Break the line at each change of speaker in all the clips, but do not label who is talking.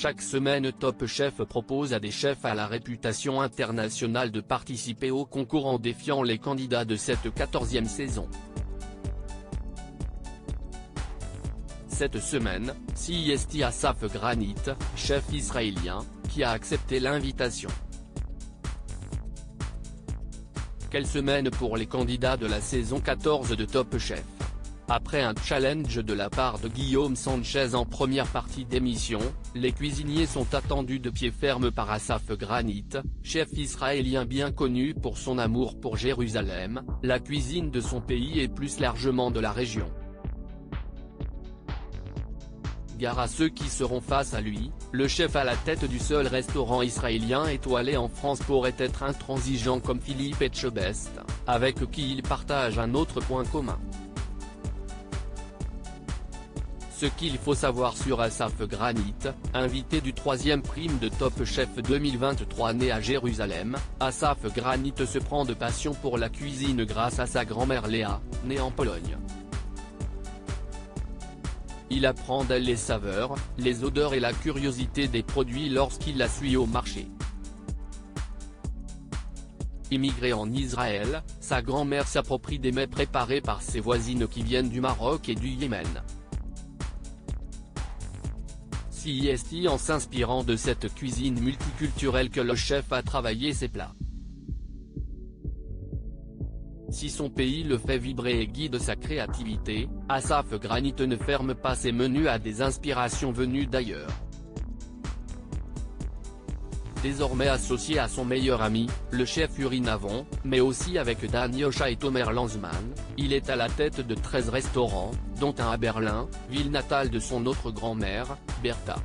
Chaque semaine Top Chef propose à des chefs à la réputation internationale de participer au concours en défiant les candidats de cette 14e saison. Cette semaine, c'est Asaf Granit, chef israélien, qui a accepté l'invitation. Quelle semaine pour les candidats de la saison 14 de Top Chef. Après un challenge de la part de Guillaume Sanchez en première partie d'émission, les cuisiniers sont attendus de pied ferme par Asaf Granit, chef israélien bien connu pour son amour pour Jérusalem, la cuisine de son pays et plus largement de la région. Gare à ceux qui seront face à lui, le chef à la tête du seul restaurant israélien étoilé en France pourrait être intransigeant comme Philippe Etchebest, avec qui il partage un autre point commun. Ce qu'il faut savoir sur Asaf Granit, invité du 3e prime de Top Chef 2023 né à Jérusalem, Asaf Granit se prend de passion pour la cuisine grâce à sa grand-mère Léa, née en Pologne. Il apprend d'elle les saveurs, les odeurs et la curiosité des produits lorsqu'il la suit au marché. Immigré en Israël, sa grand-mère s'approprie des mets préparés par ses voisines qui viennent du Maroc et du Yémen. C'est en s'inspirant de cette cuisine multiculturelle que le chef a travaillé ses plats. Si son pays le fait vibrer et guide sa créativité, Asaf Granit ne ferme pas ses menus à des inspirations venues d'ailleurs. Désormais associé à son meilleur ami, le chef Uri Navon, mais aussi avec Dan Yosha et Tomer Lanzmann, il est à la tête de 13 restaurants, dont un à Berlin, ville natale de son autre grand-mère, Bertha.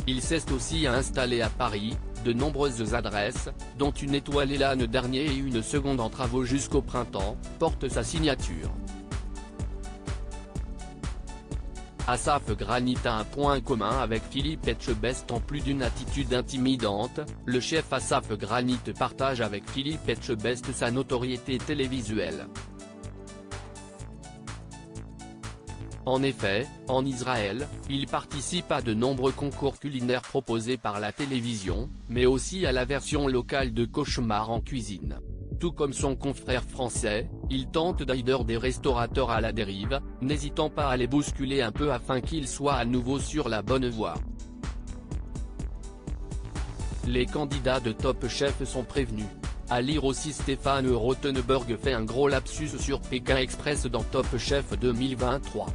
Il s'est aussi installé à Paris, de nombreuses adresses, dont une étoilée l'an dernier et une seconde en travaux jusqu'au printemps, portent sa signature. Asaf Granit a un point commun avec Philippe Etchebest en plus d'une attitude intimidante, le chef Asaf Granit partage avec Philippe Etchebest sa notoriété télévisuelle. En effet, en Israël, il participe à de nombreux concours culinaires proposés par la télévision, mais aussi à la version locale de Cauchemar en cuisine. Tout comme son confrère français, il tente d'aider des restaurateurs à la dérive, n'hésitant pas à les bousculer un peu afin qu'ils soient à nouveau sur la bonne voie. Les candidats de Top Chef sont prévenus. À lire aussi Stéphane Rothenberg fait un gros lapsus sur Pékin Express dans Top Chef 2023.